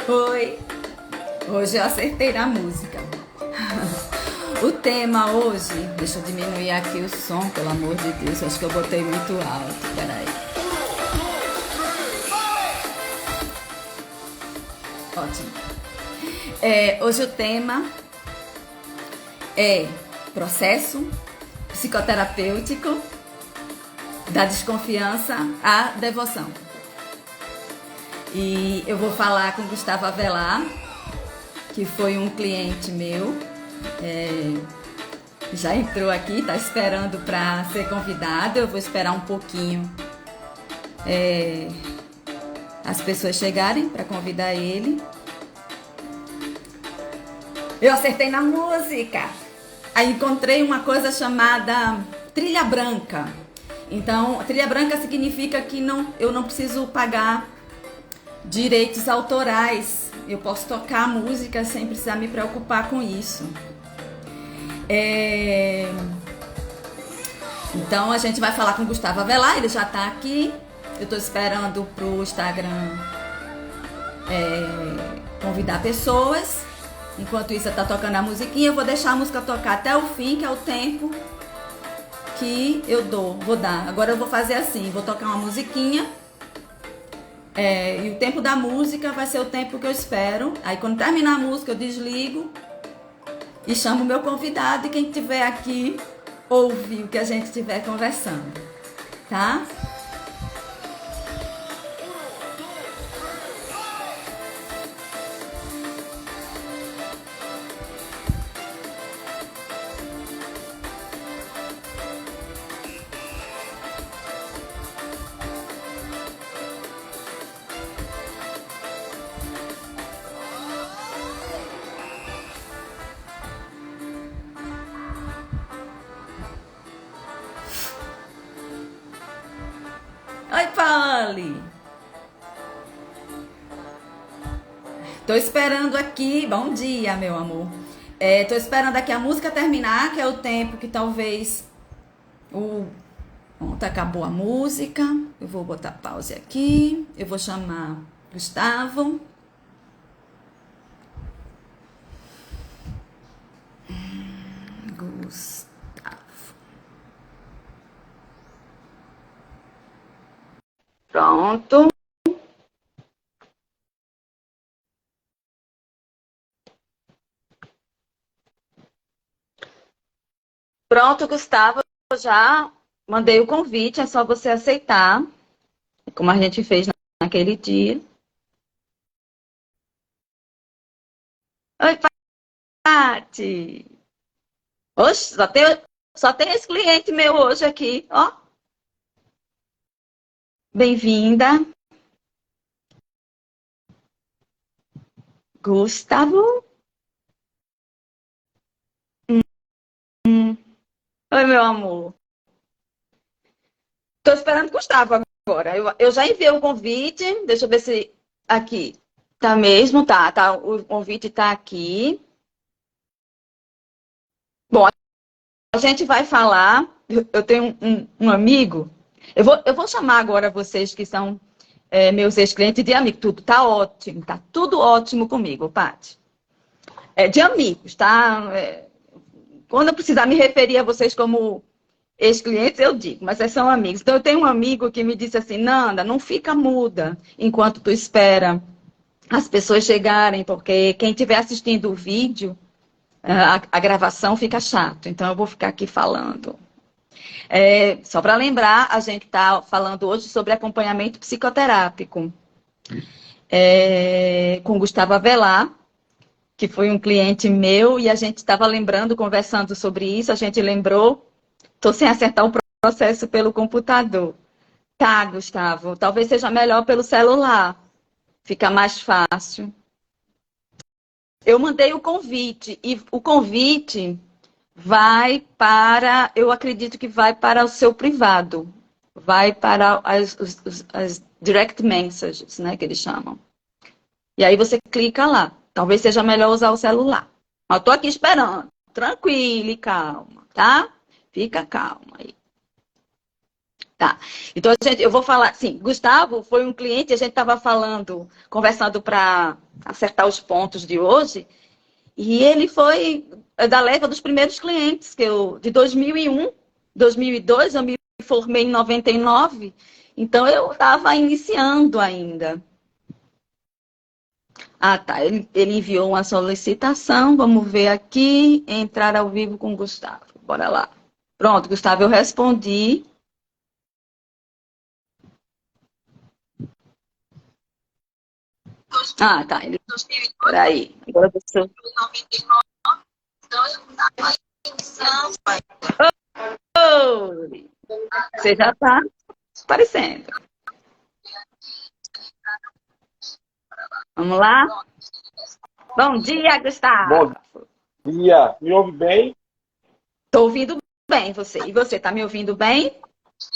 Oi, hoje eu acertei na música. O tema hoje, deixa eu diminuir aqui o som, pelo amor de Deus, acho que eu botei muito alto, peraí. Ótimo. Hoje o tema é processo psicoterapêutico da desconfiança à devoção. E eu vou falar com Gustavo Avelar, que foi um cliente meu, já entrou aqui, está esperando para ser convidado. Eu vou esperar um pouquinho as pessoas chegarem para convidar ele. Eu acertei na música. Aí encontrei uma coisa chamada trilha branca. Então, trilha branca significa que eu não preciso pagar direitos autorais. Eu posso tocar a música sem precisar me preocupar com isso. Então a gente vai falar com o Gustavo Avelar, ele já está aqui. Eu estou esperando pro Instagram convidar pessoas. Enquanto isso, está tocando a musiquinha. Eu vou deixar a música tocar até o fim, que é o tempo que eu vou dar. Agora eu vou fazer assim, vou tocar uma musiquinha. E o tempo da música vai ser o tempo que eu espero. Aí quando terminar a música eu desligo e chamo o meu convidado, e quem estiver aqui ouve o que a gente estiver conversando, tá? Oi, Polly! Tô esperando aqui. Bom dia, meu amor. Tô esperando aqui a música terminar, que é o tempo que talvez Pronto, acabou a música. Eu vou botar pause aqui. Eu vou chamar Gustavo. Gustavo. Pronto. Pronto, Gustavo. Eu já mandei o convite, é só você aceitar, como a gente fez naquele dia. Oi, Pati! Oxe, só tem esse cliente meu hoje aqui, ó. Bem-vinda, Gustavo. Oi, meu amor. Tô esperando o Gustavo agora. Eu já enviei o convite. Deixa eu ver se aqui tá mesmo. Tá. O convite tá aqui. Bom, a gente vai falar. Eu tenho um amigo. Eu vou chamar agora vocês que são meus ex-clientes de amigo. Tudo tá ótimo. Tá tudo ótimo comigo, Paty. De amigos, tá? Quando eu precisar me referir a vocês como ex-clientes, eu digo, mas são amigos. Então, eu tenho um amigo que me disse assim, Nanda, não fica muda enquanto tu espera as pessoas chegarem, porque quem estiver assistindo o vídeo, a gravação fica chato. Então, eu vou ficar aqui falando. Só para lembrar, a gente está falando hoje sobre acompanhamento psicoterápico com Gustavo Avelar, que foi um cliente meu, e a gente estava lembrando, conversando sobre isso, a gente lembrou. Estou sem acertar o processo pelo computador. Tá, Gustavo. Talvez seja melhor pelo celular. Fica mais fácil. Eu mandei o convite. E o convite vai para... Eu acredito que vai para o seu privado. Vai para as direct messages, né? Que eles chamam. E aí você clica lá. Talvez seja melhor usar o celular. Eu tô aqui esperando. Tranquilo e calma, tá? Fica calma aí. Tá. Então, eu vou falar, sim, Gustavo foi um cliente, a gente estava falando, conversando para acertar os pontos de hoje, e ele foi da leva dos primeiros clientes, que eu, de 2001, 2002, eu me formei em 99, então eu estava iniciando ainda. Ah, tá, ele enviou uma solicitação, vamos ver aqui, entrar ao vivo com o Gustavo, bora lá. Pronto, Gustavo, eu respondi. Ah, tá. Ele... Peraí. Agora você... Oi! Você já está aparecendo. Vamos lá? Bom dia, Bom Gustavo. dia, me ouve bem? Estou ouvindo bem você. E você, está me ouvindo bem?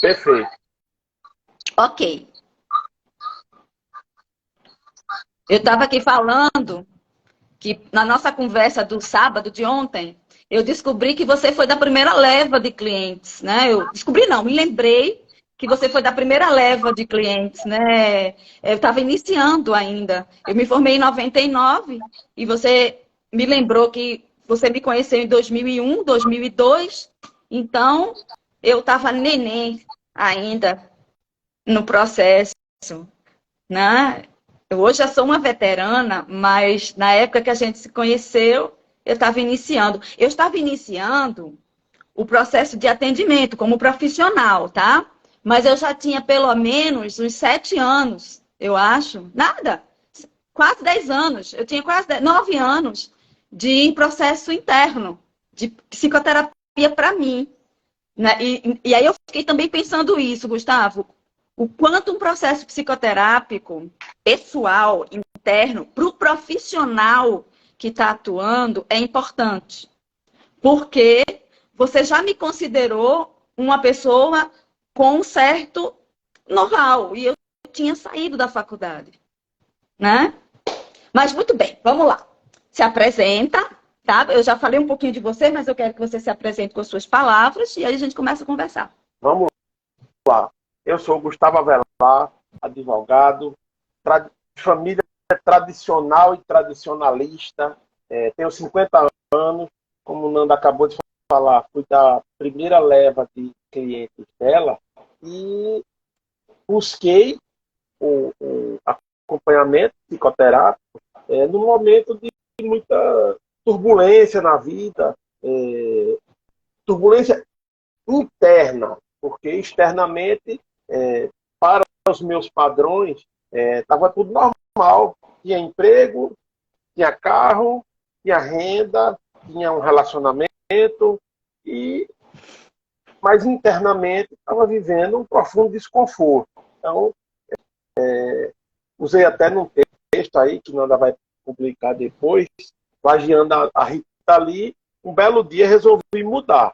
Perfeito. Ok. Eu estava aqui falando que na nossa conversa do sábado de ontem, eu descobri que você foi da primeira leva de clientes, né? Eu descobri não, me lembrei que você foi da primeira leva de clientes, né? Eu estava iniciando ainda. Eu me formei em 99 e você me lembrou que você me conheceu em 2001, 2002. Então, eu estava neném ainda no processo, né? Eu hoje já sou uma veterana, mas na época que a gente se conheceu, eu estava iniciando. Eu estava iniciando o processo de atendimento como profissional, tá? Mas eu já tinha pelo menos uns 7 anos, eu acho. Nada, quase 10 anos. Eu tinha quase 9 anos de processo interno, de psicoterapia para mim. Né? E aí eu fiquei também pensando isso, Gustavo, o quanto um processo psicoterápico pessoal, interno, para o profissional que está atuando é importante. Porque você já me considerou uma pessoa com um certo know-how e eu tinha saído da faculdade, né? Mas muito bem, vamos lá. Se apresenta, tá? Eu já falei um pouquinho de você, mas eu quero que você se apresente com as suas palavras e aí a gente começa a conversar. Vamos lá. Eu sou Gustavo Avelar, advogado, de família tradicional e tradicionalista. Tenho 50 anos, como o Nanda acabou de falar, fui da primeira leva de clientes dela e busquei o acompanhamento psicoterápico no momento de muita turbulência na vida, turbulência interna, porque externamente, para os meus padrões, estava tudo normal. Tinha emprego, tinha carro, tinha renda, tinha um relacionamento, mas internamente estava vivendo um profundo desconforto. Então, usei até num texto aí, que Nanda vai publicar depois, plagiando a Rita Lee, um belo dia resolvi mudar.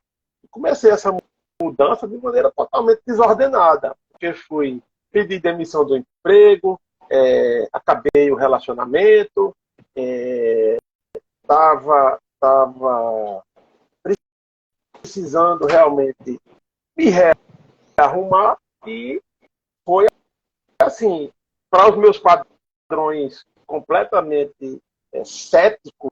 Comecei essa mudança de maneira totalmente desordenada, porque fui pedir demissão do emprego, acabei o relacionamento, estava precisando realmente me rearrumar e foi assim, para os meus padrões completamente céticos,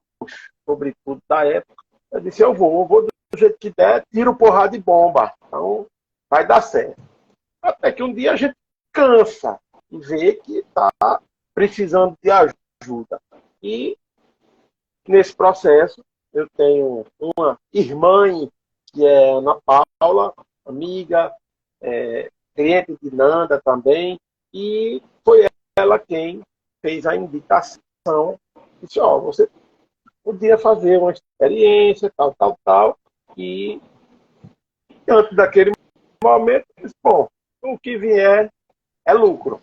sobretudo da época, eu disse, eu vou do jeito que der, tiro porrada de bomba. Então, vai dar certo. Até que um dia a gente cansa e vê que está precisando de ajuda. E nesse processo eu tenho uma irmã que é Ana Paula, amiga, cliente de Nanda também, e foi ela quem fez a indicação. Disse, ó, você podia fazer uma experiência, tal, tal, tal, e antes daquele momento, disse, bom, o que vier é lucro.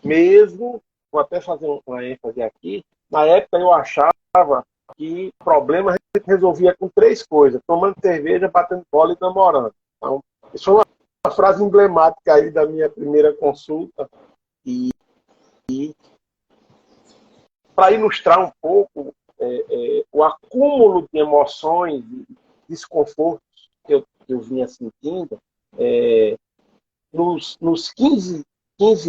Mesmo, vou até fazer uma ênfase aqui, na época eu achava que problema a gente resolvia com 3 coisas: tomando cerveja, batendo bola e namorando. Então, isso foi uma frase emblemática aí da minha primeira consulta. E para ilustrar um pouco o acúmulo de emoções, de desconfortos que eu vinha sentindo, nos 15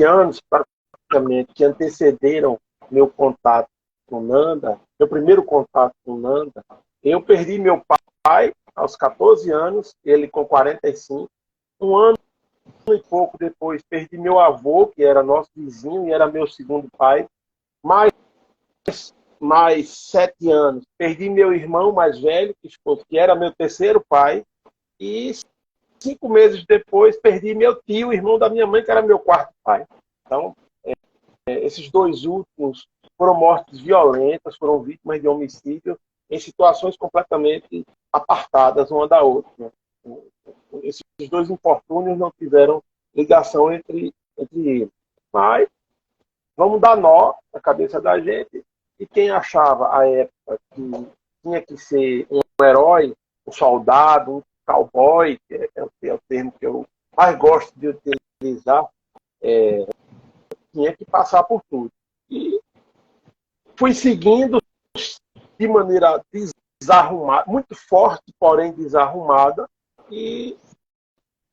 anos, praticamente, que antecederam meu contato com Nanda, meu primeiro contato com Nanda, eu perdi meu pai aos 14 anos, ele com 45. Um ano e pouco depois, perdi meu avô, que era nosso vizinho e era meu segundo pai. Mais 7 anos, perdi meu irmão mais velho, que era meu terceiro pai. E 5 meses depois, perdi meu tio, irmão da minha mãe, que era meu quarto pai. Então, esses dois últimos foram mortes violentas, foram vítimas de homicídio em situações completamente apartadas uma da outra. Né? Esses dois infortúnios não tiveram ligação entre eles. Mas vamos dar nó na cabeça da gente. E quem achava à época que tinha que ser um herói, um soldado, um cowboy, que é o termo que eu mais gosto de utilizar, tinha que passar por tudo. E fui seguindo de maneira desarrumada, muito forte, porém desarrumada, e,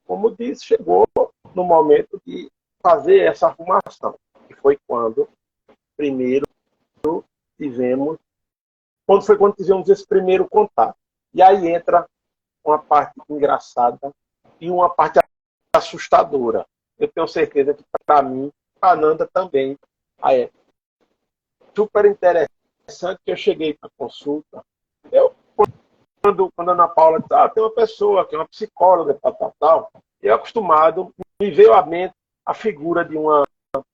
como disse, chegou no momento de fazer essa arrumação. E foi quando primeiro tivemos, quando tivemos esse primeiro contato. E aí entra uma parte engraçada e uma parte assustadora. Eu tenho certeza que, para mim, a Nanda também é super interessante que eu cheguei para a consulta. Quando a Ana Paula disse, tem uma pessoa que é uma psicóloga, tal, eu acostumado, me veio à mente a figura de uma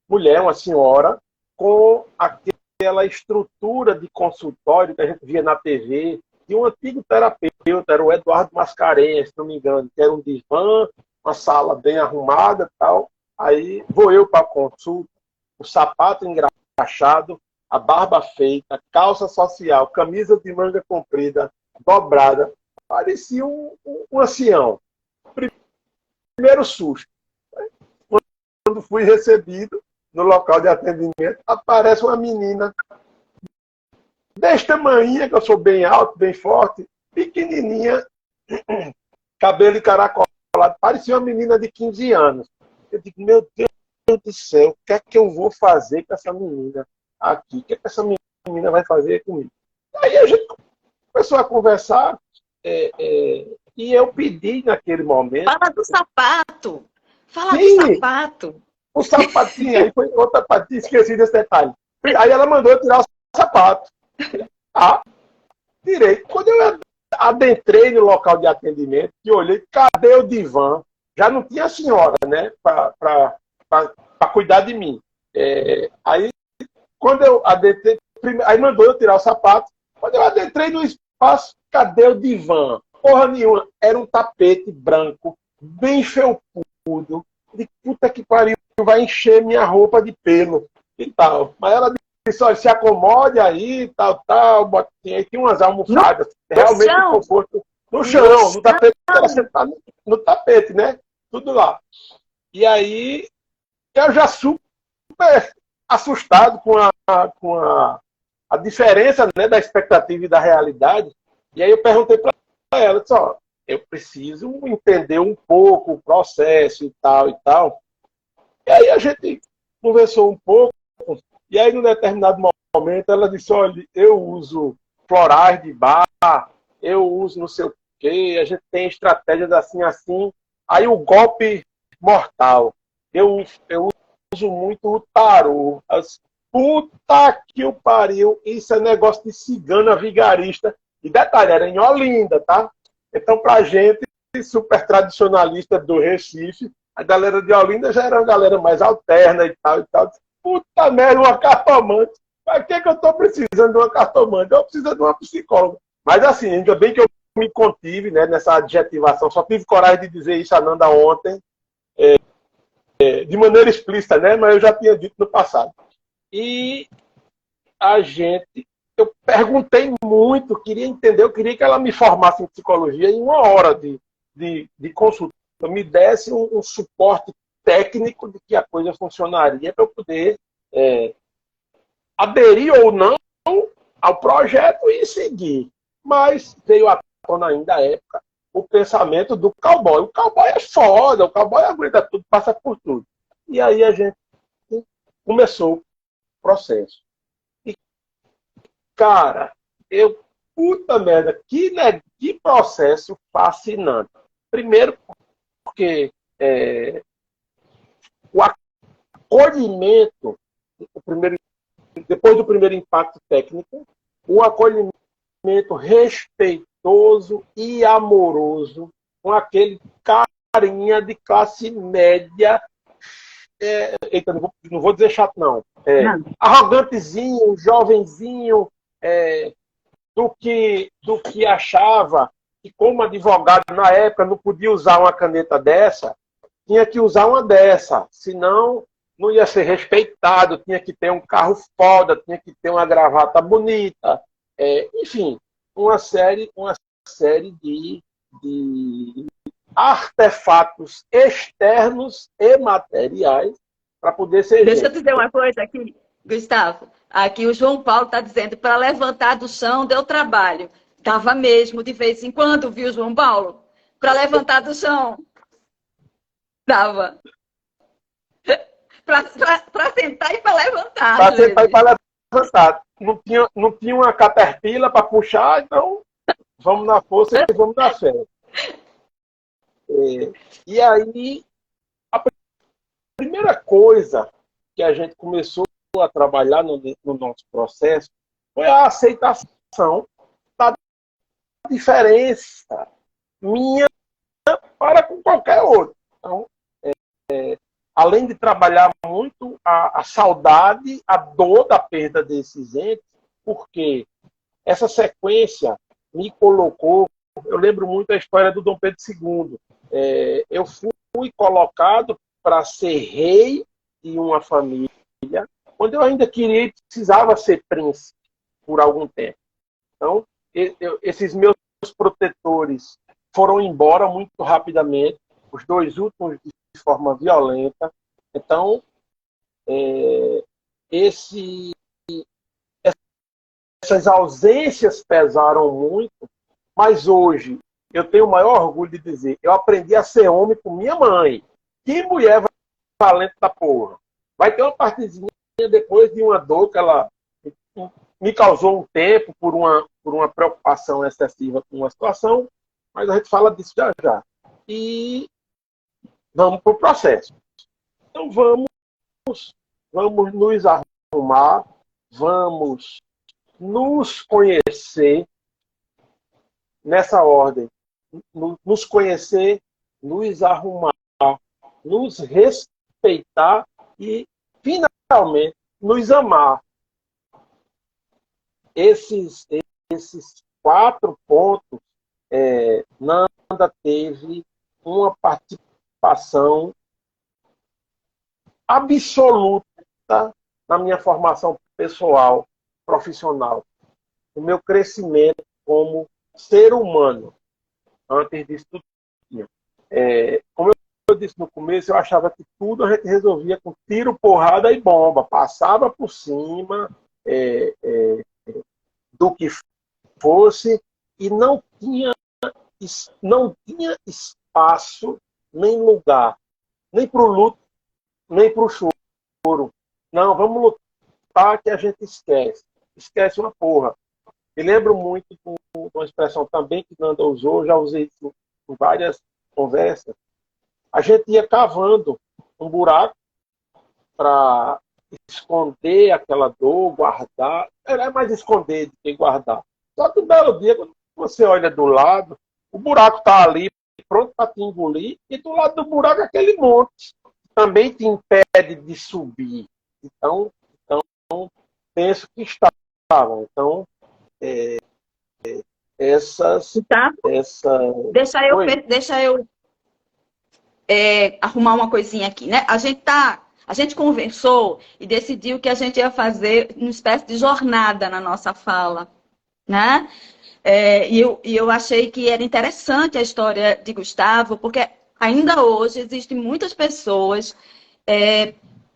mulher, uma senhora, com aquela estrutura de consultório que a gente via na TV, de um antigo terapeuta, era o Eduardo Mascarenhas, se não me engano, que era um divã, uma sala bem arrumada, tal. Aí vou eu para a consulta, o sapato engraxado, a barba feita, calça social, camisa de manga comprida, dobrada, parecia um ancião. Primeiro susto. Quando fui recebido no local de atendimento, aparece uma menina desse tamanho, que eu sou bem alto, bem forte, pequenininha, cabelo encaracolado, parecia uma menina de 15 anos. Eu digo, meu Deus do céu, o que é que eu vou fazer com essa menina aqui? O que é que essa menina vai fazer comigo? Aí a gente começou a conversar e eu pedi naquele momento... Fala do sapato! Fala do Sim, sapato! o sapatinho, aí foi outra patinha, esqueci desse detalhe. Aí ela mandou eu tirar o sapato. Tirei. Quando eu adentrei no local de atendimento, e olhei, cadê o divã? Já não tinha a senhora, né, para cuidar de mim. Aí, quando eu adentrei, aí mandou eu tirar o sapato. Quando eu adentrei no espaço, cadê o divã? Porra nenhuma. Era um tapete branco, bem felpudo. De puta que pariu, vai encher minha roupa de pelo e tal. Mas ela disse, olha, se acomode aí, tal. Aí tinha umas almofadas, realmente um conforto no chão, no tapete, ela sentada no tapete, né? Tudo lá. E aí, eu já super assustado com a diferença, né, da expectativa e da realidade. E aí eu perguntei para ela, disse, eu preciso entender um pouco o processo e tal e tal. E aí a gente conversou um pouco, e aí num determinado momento ela disse, olha, eu uso florais de bar, eu uso não sei o quê, a gente tem estratégias assim, assim. Aí o golpe mortal. Eu uso muito o tarô. Puta que o pariu, isso é negócio de cigana vigarista. E detalhe, era em Olinda, tá? Então, pra gente, super tradicionalista do Recife, a galera de Olinda já era uma galera mais alterna e tal, e tal. Puta merda, uma cartomante. Pra que eu tô precisando de uma cartomante? Eu preciso de uma psicóloga. Mas assim, ainda bem que eu me contive, né, nessa adjetivação. Só tive coragem de dizer isso a Nanda ontem, de maneira explícita, né? Mas eu já tinha dito no passado. E eu perguntei muito, queria entender, eu queria que ela me formasse em psicologia em 1 hora de consulta, me desse um suporte técnico de que a coisa funcionaria para eu poder aderir ou não ao projeto e seguir. Mas veio à tona ainda a época o pensamento do cowboy. O cowboy é foda, o cowboy aguenta tudo, passa por tudo. E aí a gente começou o processo. E, cara, puta merda, que processo fascinante. Primeiro, porque o acolhimento, depois do primeiro impacto técnico, o acolhimento respeitoso e amoroso com aquele carinha de classe média, eita, não vou dizer chato, não. Arrogantezinho, jovenzinho, do que achava que, como advogado na época, não podia usar uma caneta dessa, tinha que usar uma dessa, senão não ia ser respeitado, tinha que ter um carro foda, tinha que ter uma gravata bonita, enfim, uma série de artefatos externos e materiais para poder ser. Deixa eu dizer uma coisa aqui, Gustavo. Aqui o João Paulo está dizendo, para levantar do chão deu trabalho. Dava mesmo, de vez em quando, viu, João Paulo? Para levantar do chão. Dava. Para sentar e para levantar. Para sentar e para levantar. Não tinha uma caterpillar para puxar, então vamos na força e vamos na fé. E aí, a primeira coisa que a gente começou a trabalhar no nosso processo foi a aceitação da diferença minha para com qualquer outro. Então, além de trabalhar muito a saudade, a dor da perda desses entes, porque essa sequência me colocou. Eu lembro muito a história do Dom Pedro II. Eu fui colocado para ser rei de uma família, quando eu ainda queria e precisava ser príncipe por algum tempo. Então, esses meus protetores foram embora muito rapidamente, os dois últimos de forma violenta. Então, essas ausências pesaram muito, mas hoje eu tenho o maior orgulho de dizer, eu aprendi a ser homem com minha mãe. Que mulher valente da porra. Vai ter uma partezinha depois de uma dor que ela me causou um tempo por uma preocupação excessiva com uma situação, mas a gente fala disso já já. E vamos para o processo. Então vamos nos arrumar, vamos nos conhecer nessa ordem. Nos conhecer, nos arrumar, nos respeitar e, finalmente, nos amar. Esses 4 pontos, Nanda teve uma participação absoluta na minha formação pessoal, profissional, no meu crescimento como ser humano. Antes disso tudo, como eu disse no começo, eu achava que tudo a gente resolvia com tiro, porrada e bomba. Passava por cima do que fosse e não tinha espaço, nem lugar, nem para o luto, nem para o choro. Não, vamos lutar que a gente esquece. Esquece uma porra. Me lembro muito de uma expressão também que Nanda usou, já usei isso em várias conversas. A gente ia cavando um buraco para esconder aquela dor, guardar. É mais esconder do que guardar. Só que um belo dia, quando você olha do lado, o buraco está ali, pronto para te engolir, e do lado do buraco aquele monte também te impede de subir. Então penso que estavam. Então, Tá? Deixa eu arrumar uma coisinha aqui, né? A gente conversou e decidiu que a gente ia fazer uma espécie de jornada na nossa fala, né? E eu achei que era interessante a história de Gustavo, porque ainda hoje existem muitas pessoas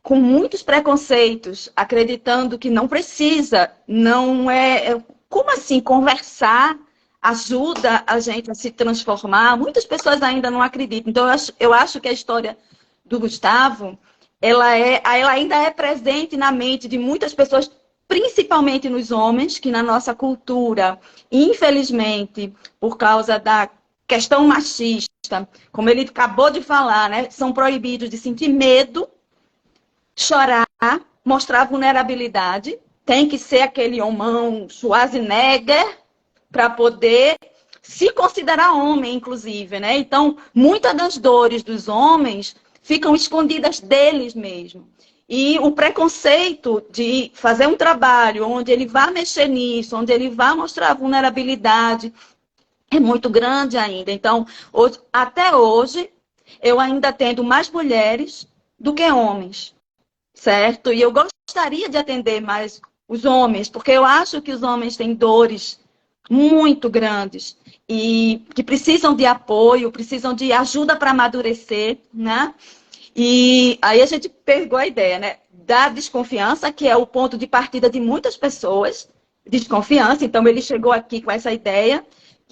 com muitos preconceitos, acreditando que não precisa, não é... Como assim conversar ajuda a gente a se transformar, muitas pessoas ainda não acreditam. Então, eu acho que a história do Gustavo, ela ainda é presente na mente de muitas pessoas, principalmente nos homens, que na nossa cultura, infelizmente, por causa da questão machista, como ele acabou de falar, né, são proibidos de sentir medo, chorar, mostrar vulnerabilidade. Tem que ser aquele homão Schwarzenegger para poder se considerar homem, inclusive, né? Então, muitas das dores dos homens ficam escondidas deles mesmos. E o preconceito de fazer um trabalho onde ele vai mexer nisso, onde ele vai mostrar a vulnerabilidade, é muito grande ainda. Então, hoje, até hoje, eu ainda atendo mais mulheres do que homens, certo? E eu gostaria de atender mais os homens, porque eu acho que os homens têm dores muito grandes e que precisam de apoio, precisam de ajuda para amadurecer, né? E aí a gente pegou a ideia, né? Da desconfiança, que é o ponto de partida de muitas pessoas, desconfiança. Então ele chegou aqui com essa ideia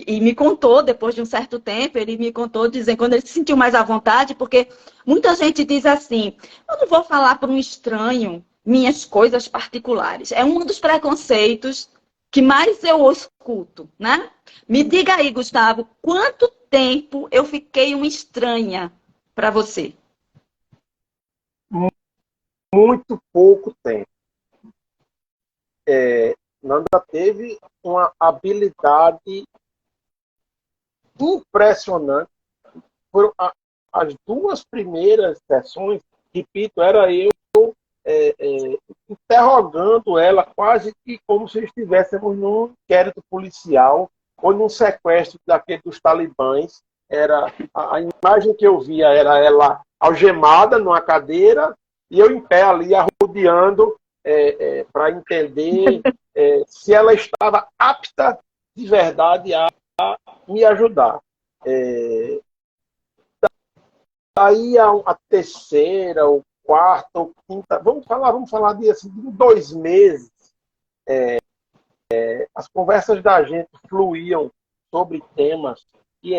e me contou, depois de um certo tempo, ele me contou dizendo quando ele se sentiu mais à vontade, porque muita gente diz assim, eu não vou falar para um estranho minhas coisas particulares. É um dos preconceitos que mais eu escuto, né? Me diga aí, Gustavo, quanto tempo eu fiquei uma estranha para você? Muito pouco tempo. Nanda teve uma habilidade impressionante. Foram as duas primeiras sessões, repito, era eu interrogando ela quase que como se estivéssemos num inquérito policial ou num sequestro daquele dos talibãs. Era a imagem que eu via era ela algemada numa cadeira e eu em pé ali arrodeando para entender se ela estava apta de verdade a me ajudar. Aí a terceira, ou quarta, ou quinta, vamos falar de assim, 2 meses, as conversas da gente fluíam sobre temas que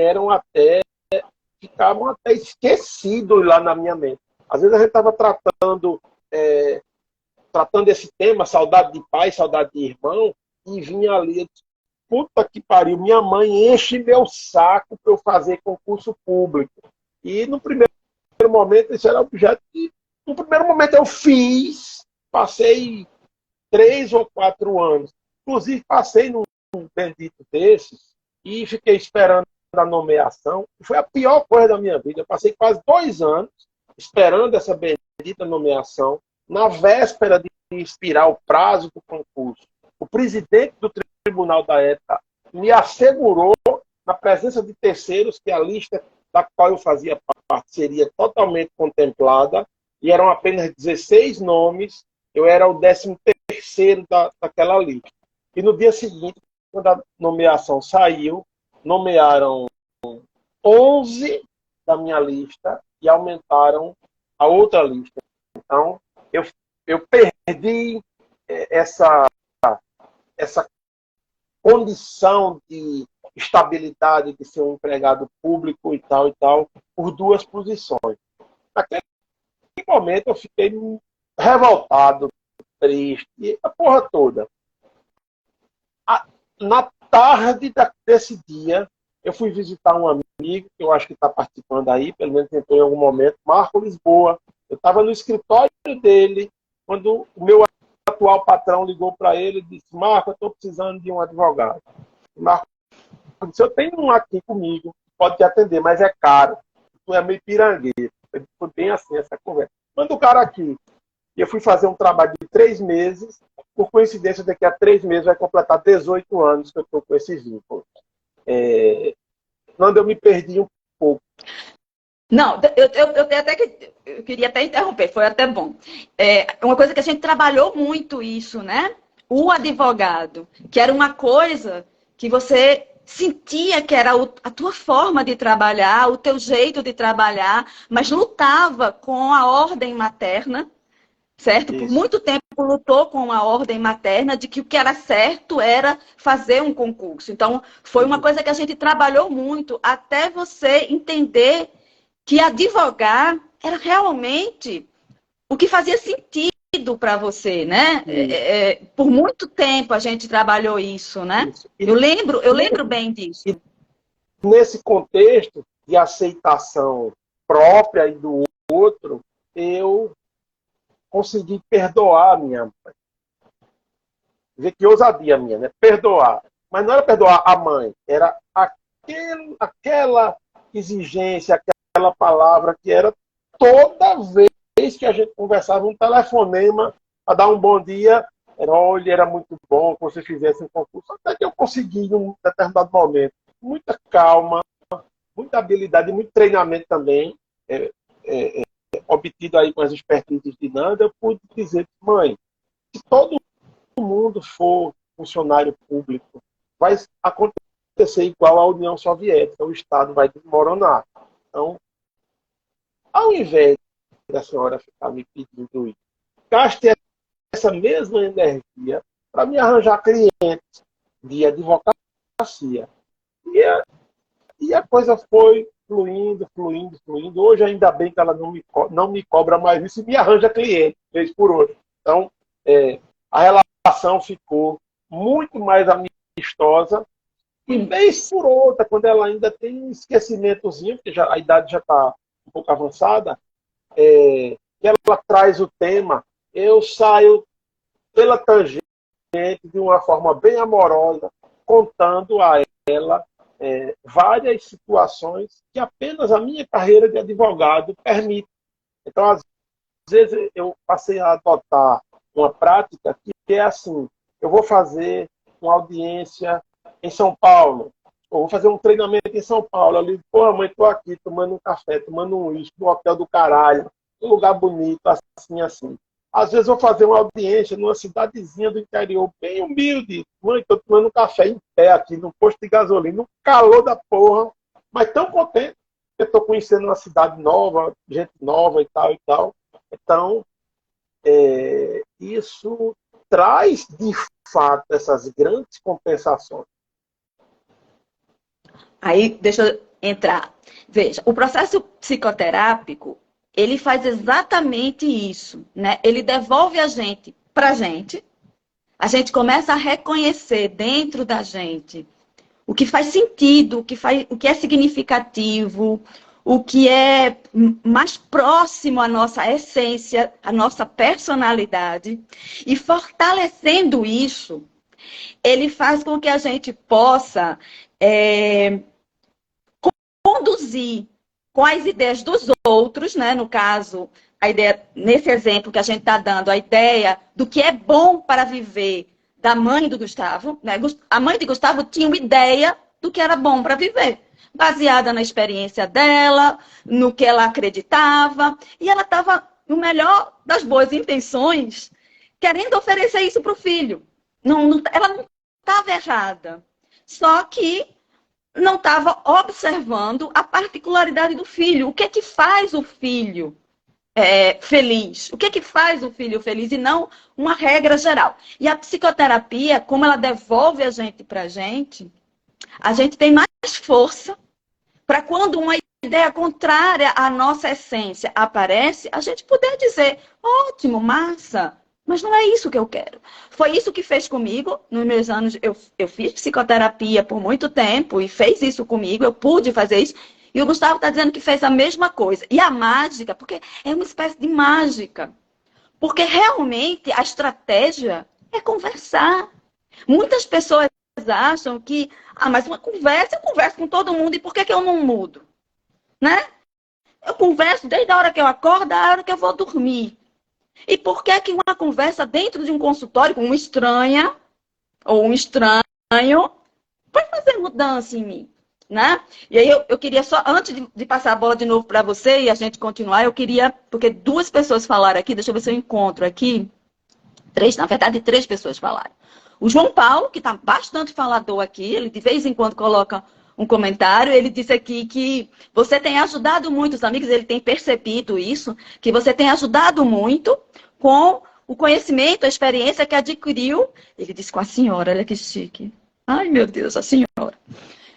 ficavam até esquecidos lá na minha mente. Às vezes a gente estava tratando esse tema, saudade de pai, saudade de irmão, e vinha ali, puta que pariu, minha mãe enche meu saco para eu fazer concurso público. E no primeiro momento isso era objeto que, no primeiro momento eu fiz, passei 3 ou 4 anos. Inclusive passei num bendito desses e fiquei esperando a nomeação. Foi a pior coisa da minha vida. Eu passei quase 2 anos esperando essa bendita nomeação. Na véspera de expirar o prazo do concurso, o presidente do Tribunal da Ética me assegurou, na presença de terceiros, que a lista da qual eu fazia parte seria totalmente contemplada, e eram apenas 16 nomes, eu era o 13º daquela lista. E no dia seguinte, quando a nomeação saiu, nomearam 11 da minha lista e aumentaram a outra lista. Então, eu perdi essa condição de estabilidade de ser um empregado público e tal, por 2 posições. Naquele momento eu fiquei revoltado, triste, a porra toda. Na tarde desse dia, eu fui visitar um amigo, que eu acho que está participando aí, pelo menos tentou em algum momento, Marco Lisboa. Eu estava no escritório dele, quando o meu atual patrão ligou para ele e disse, Marco, eu estou precisando de um advogado. Marco disse, eu tenho um aqui comigo, pode te atender, mas é caro. Tu é meio pirangueiro. Foi bem assim essa conversa. Manda o cara aqui. E eu fui fazer um trabalho de 3 meses, por coincidência, daqui a 3 meses vai completar 18 anos que eu estou com esse vínculo. Quando eu me perdi um pouco. Não, eu queria até interromper, foi até bom. Uma coisa que a gente trabalhou muito isso, né? O advogado, que era uma coisa que você sentia que era a tua forma de trabalhar, o teu jeito de trabalhar, mas lutava com a ordem materna, certo? Por Isso. muito tempo lutou com a ordem materna de que o que era certo era fazer um concurso. Então, foi uma coisa que a gente trabalhou muito até você entender que advogar era realmente o que fazia sentido para você, né? Por muito tempo a gente trabalhou isso, né? Isso. Eu lembro bem disso. E nesse contexto de aceitação própria e do outro, eu consegui perdoar a minha mãe. Ver que ousadia minha, né? Perdoar. Mas não era perdoar a mãe, era aquela exigência, aquela palavra que era toda vez que a gente conversava um telefonema para dar um bom dia, olha, era muito bom que você fizesse um concurso. Até que eu consegui, em um determinado momento, muita calma, muita habilidade, muito treinamento também, obtido aí com as expertises de Nanda, eu pude dizer, mãe, se todo mundo for funcionário público, vai acontecer igual à União Soviética, o Estado vai desmoronar. Então, ao invés da senhora ficar me pedindo isso, gaste essa mesma energia para me arranjar clientes de advocacia. E a coisa foi fluindo, fluindo, fluindo. Hoje, ainda bem que ela não me cobra mais isso e me arranja cliente, vez por outra. Então, a relação ficou muito mais amistosa. E vez por outra, quando ela ainda tem um esquecimentozinho, porque a idade já está um pouco avançada, que ela traz o tema, eu saio pela tangente de uma forma bem amorosa, contando a ela várias situações que apenas a minha carreira de advogado permite. Então, às vezes, eu passei a adotar uma prática que é assim, eu vou fazer uma audiência em São Paulo, ou vou fazer um treinamento em São Paulo, ali, pô, mãe, tô aqui tomando um café, tomando um uísque, no hotel do caralho, um lugar bonito, assim, assim. Às vezes eu vou fazer uma audiência numa cidadezinha do interior, bem humilde. Mãe, tô tomando um café em pé aqui, no posto de gasolina, no calor da porra, mas tão contente que eu tô conhecendo uma cidade nova, gente nova e tal e tal. Então, isso traz, de fato, essas grandes compensações. Aí, deixa eu entrar. Veja, o processo psicoterápico, ele faz exatamente isso, né? Ele devolve a gente pra gente. A gente começa a reconhecer dentro da gente o que faz sentido, o que é significativo, o que é mais próximo à nossa essência, à nossa personalidade. E fortalecendo isso, ele faz com que a gente possa conduzir com as ideias dos outros, né? No caso, a ideia, nesse exemplo que a gente está dando, a ideia do que é bom para viver da mãe do Gustavo, né? A mãe de Gustavo tinha uma ideia do que era bom para viver, baseada na experiência dela, no que ela acreditava, e ela estava, no melhor das boas intenções, querendo oferecer isso para o filho. Ela não estava errada, só que não estava observando a particularidade do filho. O que é que faz o filho feliz? O que é que faz o filho feliz? E não uma regra geral. E a psicoterapia, como ela devolve a gente para a gente tem mais força para quando uma ideia contrária à nossa essência aparece, a gente poder dizer, ótimo, massa, mas não é isso que eu quero. Foi isso que fez comigo nos meus anos. Eu fiz psicoterapia por muito tempo e fez isso comigo, eu pude fazer isso. E o Gustavo está dizendo que fez a mesma coisa. E a mágica, porque é uma espécie de mágica. Porque realmente a estratégia é conversar. Muitas pessoas acham que, mas uma conversa, eu converso com todo mundo, e por que eu não mudo? Né? Eu converso desde a hora que eu acordo, a hora que eu vou dormir. E por que uma conversa dentro de um consultório com uma estranha ou um estranho vai fazer mudança em mim? Né? E aí eu queria só, antes de passar a bola de novo para você e a gente continuar, eu queria, porque duas pessoas falaram aqui, deixa eu ver se eu encontro aqui. Na verdade, três pessoas falaram. O João Paulo, que está bastante falador aqui, ele de vez em quando coloca um comentário, ele disse aqui que você tem ajudado muito os amigos, ele tem percebido isso, que você tem ajudado muito com o conhecimento, a experiência que adquiriu. Ele disse com a senhora, olha que chique. Ai, meu Deus, a senhora.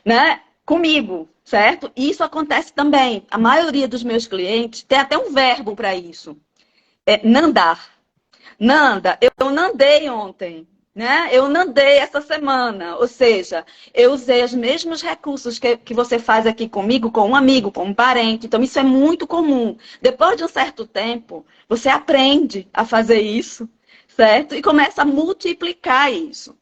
Né? Comigo, certo? Isso acontece também. A maioria dos meus clientes tem até um verbo para isso. É nandar. Nanda, eu nandei ontem, né? Eu nandei essa semana. Ou seja, eu usei os mesmos recursos que você faz aqui comigo, com um amigo, com um parente. Então, isso é muito comum. Depois de um certo tempo, você aprende a fazer isso, certo? E começa a multiplicar isso.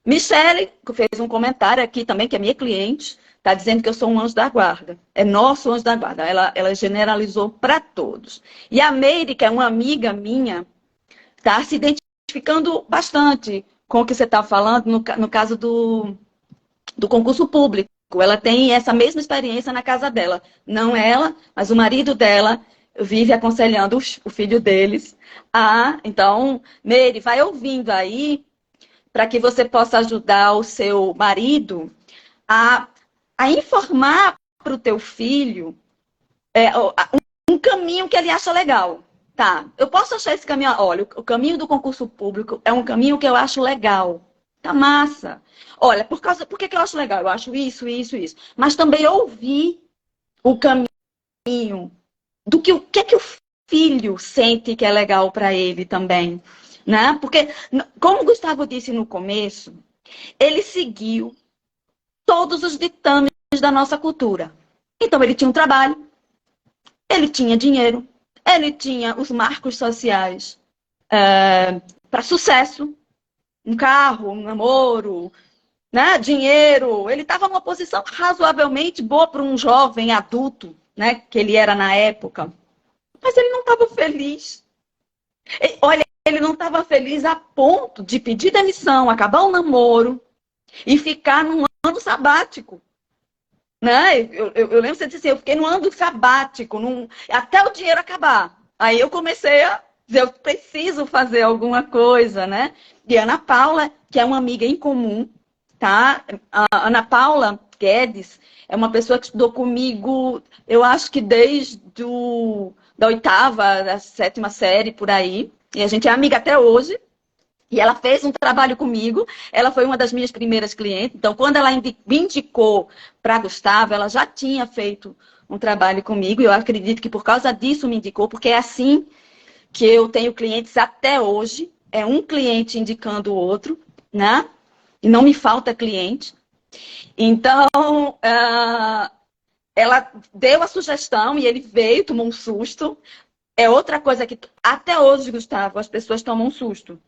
Michele fez um comentário aqui também, que é minha cliente, está dizendo que eu sou um anjo da guarda. É nosso anjo da guarda. Ela generalizou para todos. E a Meire, que é uma amiga minha, está se identificando bastante com o que você está falando no caso do concurso público. Ela tem essa mesma experiência na casa dela. Não ela, mas o marido dela vive aconselhando o filho deles. Então, Meire, vai ouvindo aí para que você possa ajudar o seu marido a, a informar para o teu filho um caminho que ele acha legal. Tá, eu posso achar esse caminho, olha, o caminho do concurso público é um caminho que eu acho legal. Tá massa. Olha, por que eu acho legal? Eu acho isso, isso, isso. Mas também ouvir o caminho o que é que o filho sente que é legal para ele também, né? Porque, como o Gustavo disse no começo, ele seguiu todos os ditames da nossa cultura. Então, ele tinha um trabalho, ele tinha dinheiro, ele tinha os marcos sociais para sucesso, um carro, um namoro, né? Dinheiro. Ele estava numa posição razoavelmente boa para um jovem adulto, né? Que ele era na época. Mas ele não estava feliz. Olha, ele não estava feliz a ponto de pedir demissão, acabar o namoro e ficar num ano sabático. Né? Eu lembro que você disse assim, eu fiquei num ano sabático, até o dinheiro acabar. Aí eu comecei a dizer, eu preciso fazer alguma coisa, né? E a Ana Paula, que é uma amiga em comum, tá? A Ana Paula Guedes é uma pessoa que estudou comigo, eu acho que desde da oitava, da sétima série, por aí. E a gente é amiga até hoje. E ela fez um trabalho comigo, ela foi uma das minhas primeiras clientes. Então, quando ela me indicou para Gustavo, ela já tinha feito um trabalho comigo. E eu acredito que por causa disso me indicou, porque é assim que eu tenho clientes até hoje. É um cliente indicando o outro, né? E não me falta cliente. Então, ela deu a sugestão e ele veio, tomou um susto. É outra coisa que até hoje, Gustavo, as pessoas tomam um susto.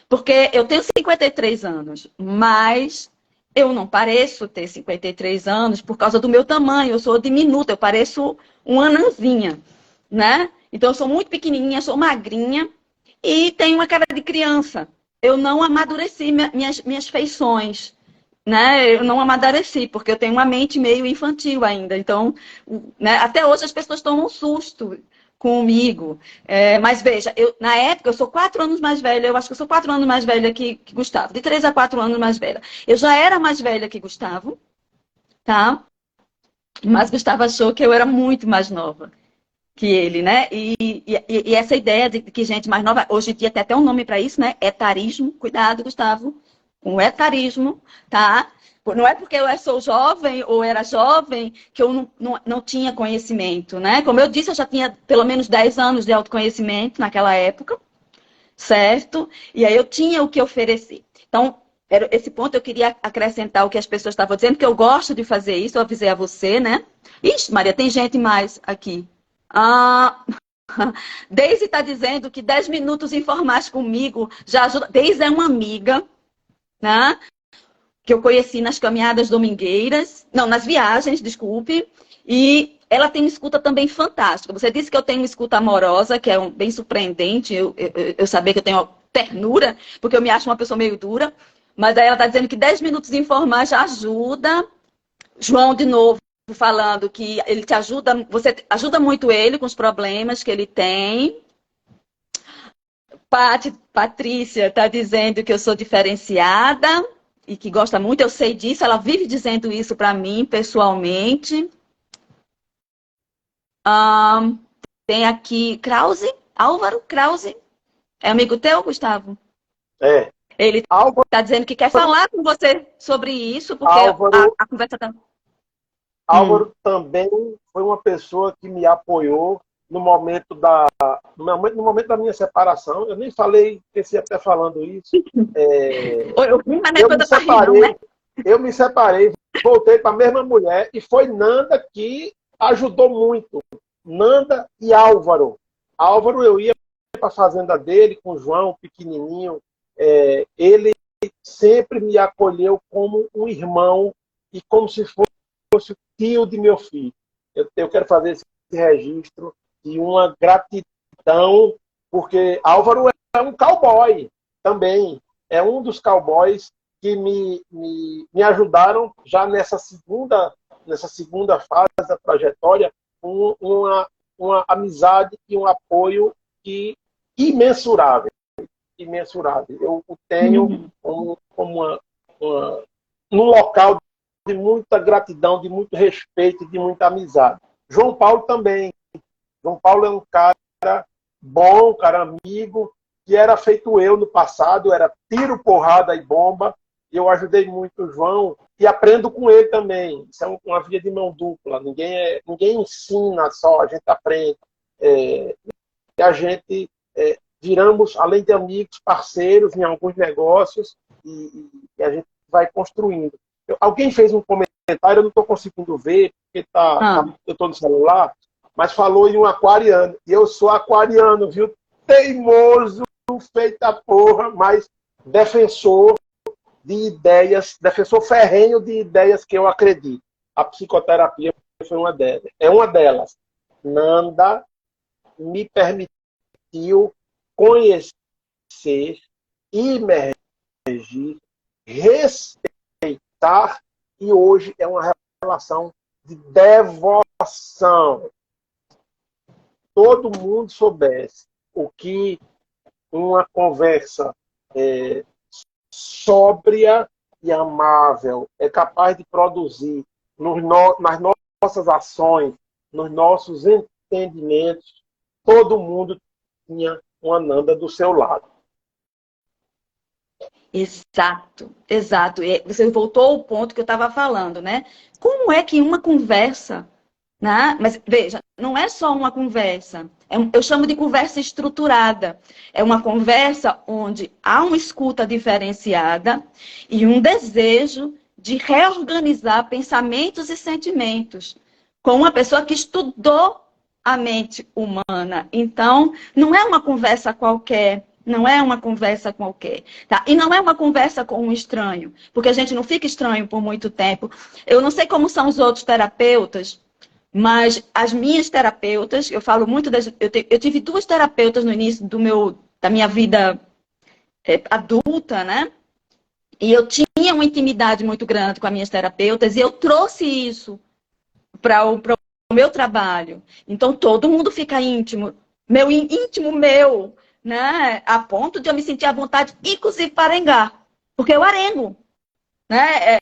Porque eu tenho 53 anos, mas eu não pareço ter 53 anos por causa do meu tamanho. Eu sou diminuta, eu pareço uma anãzinha, né? Então, eu sou muito pequenininha, sou magrinha e tenho uma cara de criança. Eu não amadureci minhas feições, né? Eu não amadureci, porque eu tenho uma mente meio infantil ainda. Então, né? Até hoje as pessoas tomam um susto comigo. Mas veja, na época, eu sou 4 anos mais velha, eu acho que eu sou 4 anos mais velha que Gustavo, de 3 a 4 anos mais velha. Eu já era mais velha que Gustavo, tá? Mas Gustavo achou que eu era muito mais nova que ele, né? E essa ideia de que gente mais nova, hoje em dia tem até um nome para isso, né? Etarismo. Cuidado, Gustavo, com o etarismo, tá? Não é porque eu sou jovem ou era jovem que eu não tinha conhecimento, né? Como eu disse, eu já tinha pelo menos 10 anos de autoconhecimento naquela época, certo? E aí eu tinha o que oferecer. Então, esse ponto eu queria acrescentar o que as pessoas estavam dizendo, que eu gosto de fazer isso, eu avisei a você, né? Ixi, Maria, tem gente mais aqui. Deise está dizendo que 10 minutos informais comigo já ajuda. Deise é uma amiga, né? Que eu conheci nas caminhadas domingueiras, não, nas viagens, desculpe, e ela tem uma escuta também fantástica. Você disse que eu tenho uma escuta amorosa, que é bem surpreendente, eu saber que eu tenho ternura, porque eu me acho uma pessoa meio dura, mas aí ela está dizendo que 10 minutos informais já ajuda. João, de novo, falando que ele te ajuda, você ajuda muito ele com os problemas que ele tem. Patrícia está dizendo que eu sou diferenciada e que gosta muito, eu sei disso, ela vive dizendo isso para mim pessoalmente. Tem aqui Krause, Álvaro Krause, É amigo teu, Gustavo? É. Ele Álvaro, está dizendo que quer falar com você sobre isso, porque Álvaro, a conversa está... Álvaro também foi uma pessoa que me apoiou no momento da minha separação. Eu nem falei, esqueci até falando isso. Eu ri, mas não é Eu me coisa para rir, não, né? separei, eu me separei, voltei para a mesma mulher e foi Nanda que ajudou muito. Nanda e Álvaro. Álvaro, eu ia para a fazenda dele com o João, pequenininho. Ele sempre me acolheu como um irmão e como se fosse o tio de meu filho. Eu quero fazer esse registro e uma gratidão, porque Álvaro é um cowboy também. É um dos cowboys que me ajudaram já nessa segunda fase da trajetória, uma amizade e um apoio que, imensurável. Imensurável. Eu o tenho como num local de muita gratidão, de muito respeito, de muita amizade. João Paulo também. João Paulo é um cara bom, um cara amigo, que era feito eu no passado, era tiro, porrada e bomba. Eu ajudei muito o João e aprendo com ele também. Isso é uma via de mão dupla. Ninguém ensina só, a gente aprende. E a gente viramos, além de amigos, parceiros em alguns negócios e a gente vai construindo. Alguém fez um comentário, eu não estou conseguindo ver, porque eu estou no celular, mas falou em um aquariano. E eu sou aquariano, viu? Teimoso, feita porra, mas defensor de ideias, defensor ferrenho de ideias que eu acredito. A psicoterapia foi uma delas. É uma delas. Nanda me permitiu conhecer, imergir, respeitar, e hoje é uma relação de devoção. Todo mundo soubesse o que uma conversa sóbria e amável é capaz de produzir nas nossas ações, nos nossos entendimentos, todo mundo tinha uma Nanda do seu lado. Exato, exato. E você voltou ao ponto que eu estava falando, né? Como é que uma conversa, né? Mas veja, não é só uma conversa. Eu chamo de conversa estruturada. É uma conversa onde há uma escuta diferenciada e um desejo de reorganizar pensamentos e sentimentos com uma pessoa que estudou a mente humana. Então, não é uma conversa qualquer. Não é uma conversa qualquer, tá? E não é uma conversa com um estranho, porque a gente não fica estranho por muito tempo. Eu não sei como são os outros terapeutas, mas as minhas terapeutas, eu falo muito eu tive duas terapeutas no início da minha vida adulta, né? E eu tinha uma intimidade muito grande com as minhas terapeutas e eu trouxe isso para o meu trabalho. Então todo mundo fica íntimo, íntimo meu, né? A ponto de eu me sentir à vontade, inclusive para arengar, porque eu arengo, né?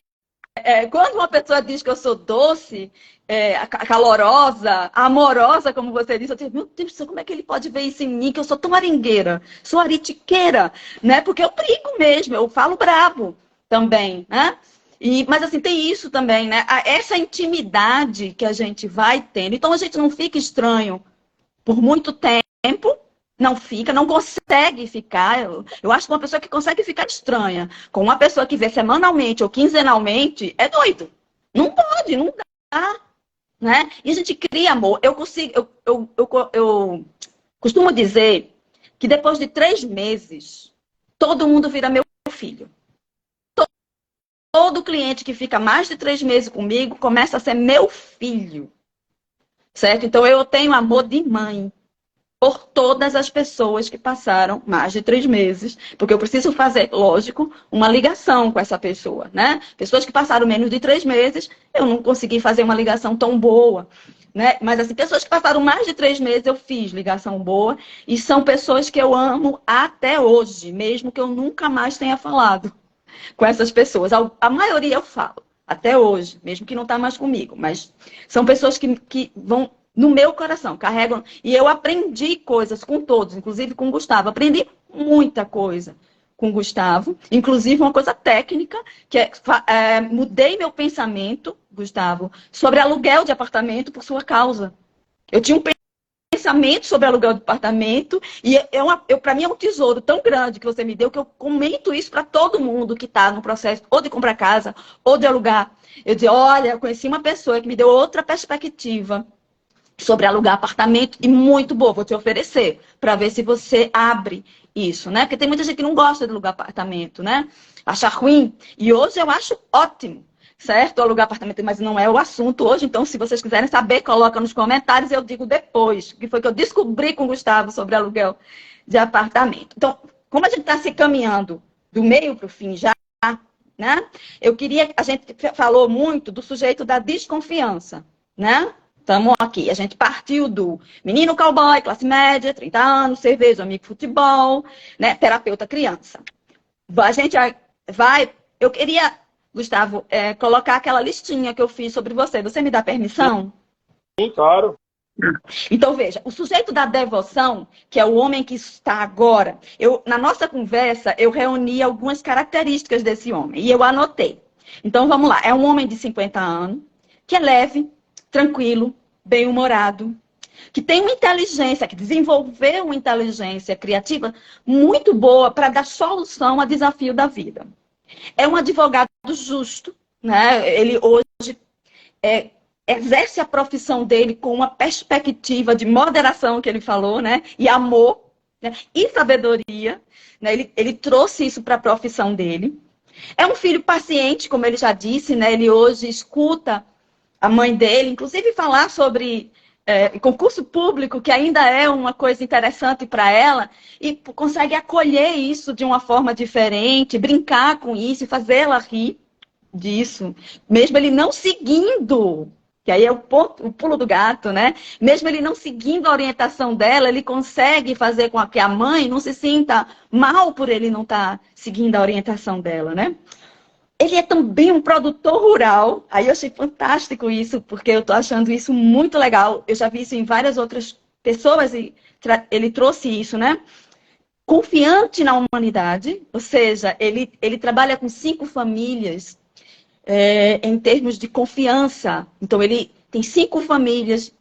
Quando uma pessoa diz que eu sou doce, calorosa, amorosa, como você disse, eu digo, meu Deus, como é que ele pode ver isso em mim, que eu sou tão arengueira, sou aritiqueira, né? Porque eu brigo mesmo, eu falo bravo também, né? Mas assim, tem isso também, né? Essa intimidade que a gente vai tendo. Então a gente não fica estranho por muito tempo, não fica, não consegue ficar. Eu acho que uma pessoa que consegue ficar estranha com uma pessoa que vê semanalmente ou quinzenalmente é doido. Não pode, não dá. Né? E a gente cria amor. Eu costumo dizer que depois de 3 meses, todo mundo vira meu filho. Todo cliente que fica mais de 3 meses comigo começa a ser meu filho. Certo? Então eu tenho amor de mãe por todas as pessoas que passaram mais de 3 meses, porque eu preciso fazer, lógico, uma ligação com essa pessoa, né? Pessoas que passaram menos de 3 meses, eu não consegui fazer uma ligação tão boa, né? Mas assim, pessoas que passaram mais de 3 meses, eu fiz ligação boa, e são pessoas que eu amo até hoje, mesmo que eu nunca mais tenha falado com essas pessoas. A maioria eu falo, até hoje, mesmo que não está mais comigo, mas são pessoas que vão no meu coração, carrego. E eu aprendi coisas com todos, inclusive com o Gustavo. Aprendi muita coisa com o Gustavo, inclusive uma coisa técnica, que mudei meu pensamento, Gustavo, sobre aluguel de apartamento por sua causa. Eu tinha um pensamento sobre aluguel de apartamento, e para mim é um tesouro tão grande que você me deu, que eu comento isso para todo mundo que está no processo ou de comprar casa, ou de alugar. Eu digo, olha, eu conheci uma pessoa que me deu outra perspectiva sobre alugar apartamento, e muito boa, vou te oferecer, para ver se você abre isso, né? Porque tem muita gente que não gosta de alugar apartamento, né? Acha ruim. E hoje eu acho ótimo, certo? Alugar apartamento, mas não é o assunto hoje. Então, se vocês quiserem saber, coloca nos comentários, eu digo depois, que foi que eu descobri com o Gustavo sobre aluguel de apartamento. Então, como a gente está se caminhando do meio para o fim já, né? Eu queria, a gente falou muito do sujeito da desconfiança, né? Estamos aqui, a gente partiu do menino cowboy, classe média, 30 anos, cerveja, amigo, futebol, né? Terapeuta criança. A gente vai, eu queria, Gustavo, colocar aquela listinha que eu fiz sobre você. Você me dá permissão? Sim, claro. Então, veja, o sujeito da devoção, que é o homem que está agora, na nossa conversa, eu reuni algumas características desse homem, e eu anotei. Então, vamos lá. É um homem de 50 anos, que é leve, tranquilo, bem-humorado, que tem uma inteligência, que desenvolveu uma inteligência criativa muito boa para dar solução a desafio da vida. É um advogado justo, né? Ele hoje exerce a profissão dele com uma perspectiva de moderação, que ele falou, né? E amor, né? E sabedoria, né? Ele trouxe isso para a profissão dele. É um filho paciente, como ele já disse, né? Ele hoje escuta a mãe dele, inclusive falar sobre concurso público, que ainda é uma coisa interessante para ela, e consegue acolher isso de uma forma diferente, brincar com isso e fazer ela rir disso, mesmo ele não seguindo, que aí é o pulo do gato, né? Mesmo ele não seguindo a orientação dela, ele consegue fazer com que a mãe não se sinta mal por ele não estar seguindo a orientação dela, né? Ele é também um produtor rural. Aí eu achei fantástico isso, porque eu estou achando isso muito legal. Eu já vi isso em várias outras pessoas e ele trouxe isso, né? Confiante na humanidade, ou seja, ele trabalha com 5 famílias em termos de confiança. Então, ele tem 5 famílias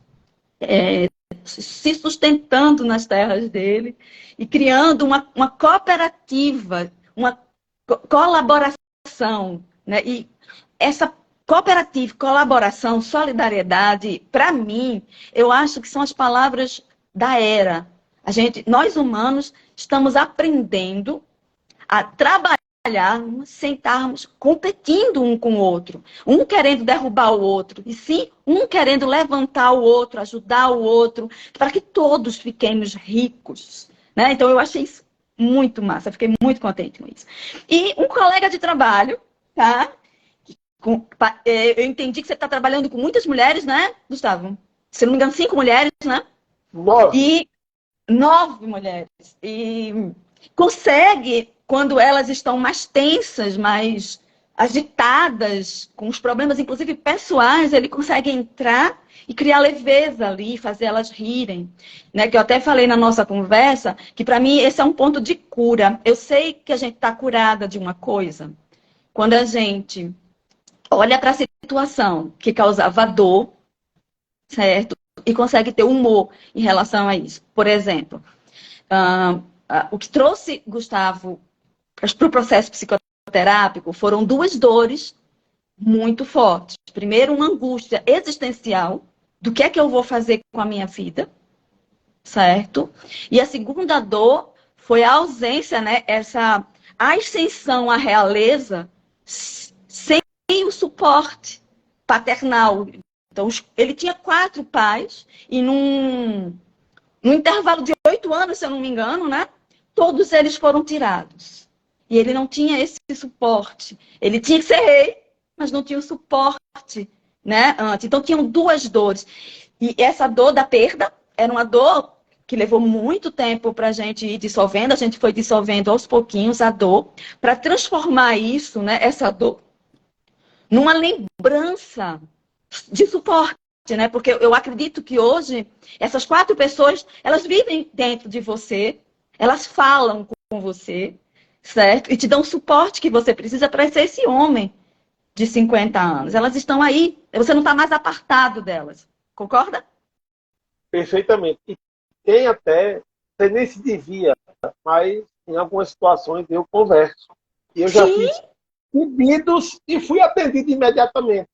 se sustentando nas terras dele e criando uma cooperativa, uma colaboração, né? E essa cooperativa, colaboração, solidariedade, para mim, eu acho que são as palavras da era. Nós humanos, estamos aprendendo a trabalhar sem estarmos competindo um com o outro. Um querendo derrubar o outro, e sim, um querendo levantar o outro, ajudar o outro, para que todos fiquemos ricos, né? Então, eu achei isso muito massa, fiquei muito contente com isso. E um colega de trabalho, tá? Eu entendi que você está trabalhando com muitas mulheres, né, Gustavo? Se não me engano, 5 mulheres, né? 9. E 9 mulheres. E consegue, quando elas estão mais tensas, mais agitadas, com os problemas, inclusive pessoais, ele consegue entrar e criar leveza ali, fazer elas rirem, né? Que eu até falei na nossa conversa, que para mim esse é um ponto de cura. Eu sei que a gente está curada de uma coisa, quando a gente olha para a situação que causava dor, certo? E consegue ter humor em relação a isso. Por exemplo, o que trouxe Gustavo para o processo psicoterápico foram 2 dores muito fortes. Primeiro, uma angústia existencial do que é que eu vou fazer com a minha vida, certo? E a segunda dor foi a ausência, né? Essa ascensão à realeza sem o suporte paternal. Então, ele tinha 4 pais e num intervalo de 8 anos, se eu não me engano, né? Todos eles foram tirados. E ele não tinha esse suporte. Ele tinha que ser rei, mas não tinha o suporte, né? Antes. Então, tinham 2 dores. E essa dor da perda era uma dor que levou muito tempo para a gente ir dissolvendo. A gente foi dissolvendo aos pouquinhos a dor, para transformar isso, né? Essa dor, numa lembrança de suporte, né? Porque eu acredito que hoje essas 4 pessoas, elas vivem dentro de você, elas falam com você, certo? E te dão o suporte que você precisa para ser esse homem de 50 anos. Elas estão aí, você não está mais apartado delas. Concorda? Perfeitamente. E tem até, você nem se devia, mas em algumas situações eu converso. E eu já Sim. fiz pedidos e fui atendido imediatamente.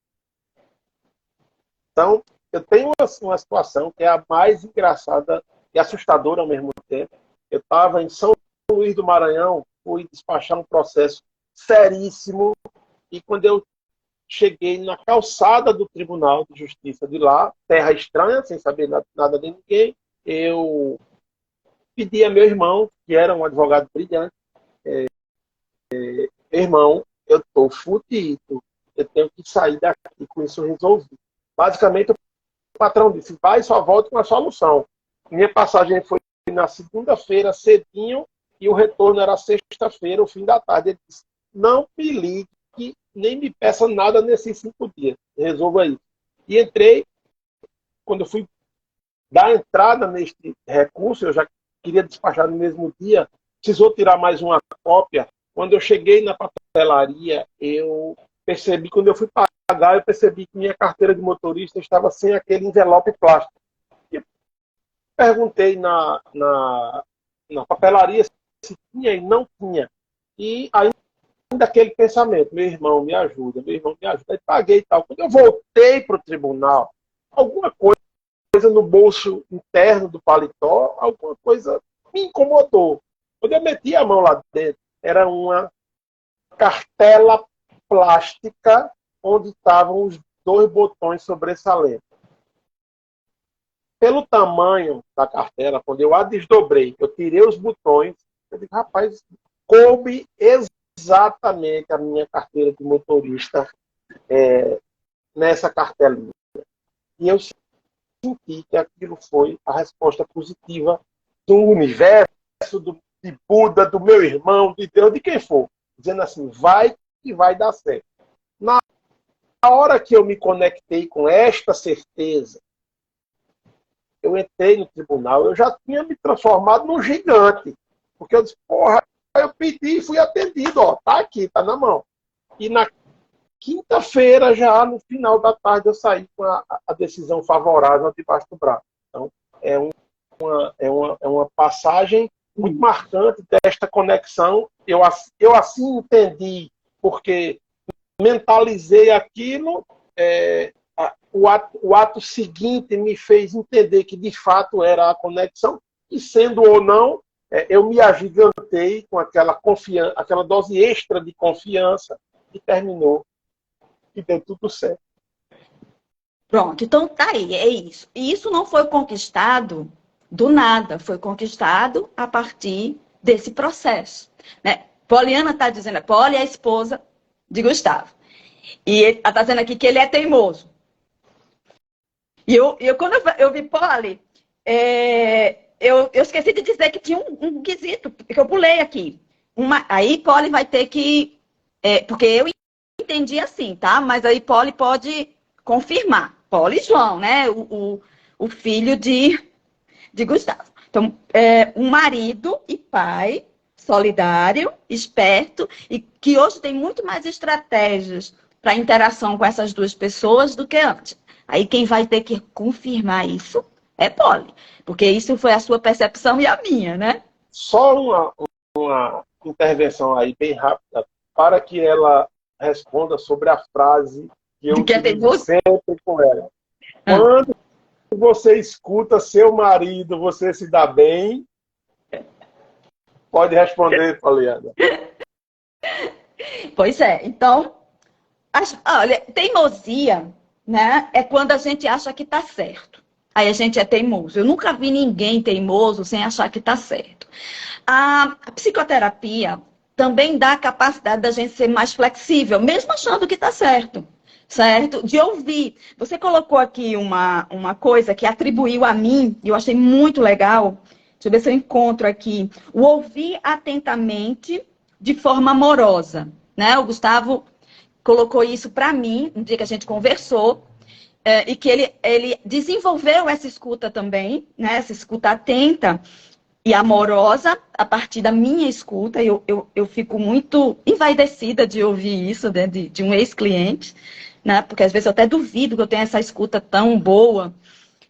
Então, eu tenho uma situação que é a mais engraçada e assustadora ao mesmo tempo. Eu estava em São Luís do Maranhão, fui despachar um processo seríssimo, e quando eu cheguei na calçada do Tribunal de Justiça de lá, terra estranha, sem saber nada de ninguém, eu pedi a meu irmão, que era um advogado brilhante, irmão, eu estou fudido, eu tenho que sair daqui com isso resolvido. Basicamente, o patrão disse, vai, só volte com a solução. Minha passagem foi na segunda-feira, cedinho, e o retorno era sexta-feira, o fim da tarde. Ele disse, não me ligue, nem me peça nada nesses 5 dias. Resolva isso. E entrei, quando eu fui dar entrada neste recurso, eu já queria despachar no mesmo dia, precisou tirar mais uma cópia. Quando eu cheguei na papelaria, eu percebi, quando eu fui pagar, eu percebi que minha carteira de motorista estava sem aquele envelope plástico. E perguntei na papelaria se tinha e não tinha. E ainda aquele pensamento, meu irmão me ajuda, meu irmão me ajuda. Aí paguei e tal. Quando eu voltei para o tribunal, alguma coisa no bolso interno do paletó, alguma coisa me incomodou. Quando eu meti a mão lá dentro, era uma cartela plástica onde estavam os 2 botões sobressalentes. Pelo tamanho da cartela, quando eu a desdobrei, eu tirei os botões, eu disse, rapaz, coube exatamente a minha carteira de motorista nessa cartelinha. E eu senti que aquilo foi a resposta positiva do universo, de Buda, do meu irmão, de Deus, de quem for. Dizendo assim, vai que vai dar certo. Na hora que eu me conectei com esta certeza, eu entrei no tribunal, eu já tinha me transformado num gigante. Porque eu disse, porra, eu pedi e fui atendido, ó, tá aqui, tá na mão. E na quinta-feira, já no final da tarde, eu saí com a decisão favorável debaixo do braço. Então, é uma passagem muito marcante desta conexão. Eu assim entendi, porque mentalizei aquilo, o ato seguinte me fez entender que de fato era a conexão, e sendo ou não, eu me agigantei com aquela dose extra de confiança, e terminou, e deu tudo certo. Pronto, então tá aí, é isso. E isso não foi conquistado do nada, foi conquistado a partir desse processo, né? Poliana está dizendo, Poli é a esposa de Gustavo. E ela está dizendo aqui que ele é teimoso. E quando eu vi Poli, eu esqueci de dizer que tinha um quesito, que eu pulei aqui. Aí Poli vai ter que... porque eu entendi assim, tá? Mas aí Poli pode confirmar. Poli e João, né? O filho de Gustavo. Então, um marido e pai solidário, esperto, e que hoje tem muito mais estratégias para interação com essas 2 pessoas do que antes. Aí quem vai ter que confirmar isso é Poli, porque isso foi a sua percepção e a minha, né? Só uma intervenção aí bem rápida, para que ela responda sobre a frase que eu utilizo sempre com ela. Quando você escuta seu marido, você se dá bem? Pode responder, Poliana. Pois é, então, olha, teimosia, né, é quando a gente acha que está certo. Aí a gente é teimoso. Eu nunca vi ninguém teimoso sem achar que está certo. A psicoterapia também dá a capacidade da gente ser mais flexível, mesmo achando que está certo. Certo? De ouvir. Você colocou aqui uma coisa que atribuiu a mim, e eu achei muito legal. Deixa eu ver se eu encontro aqui. O ouvir atentamente de forma amorosa. Né? O Gustavo colocou isso para mim, no dia que a gente conversou. e que ele desenvolveu essa escuta também, né? Essa escuta atenta e amorosa a partir da minha escuta. Eu fico muito envaidecida de ouvir isso, né, de um ex-cliente, né? Porque às vezes eu até duvido que eu tenha essa escuta tão boa,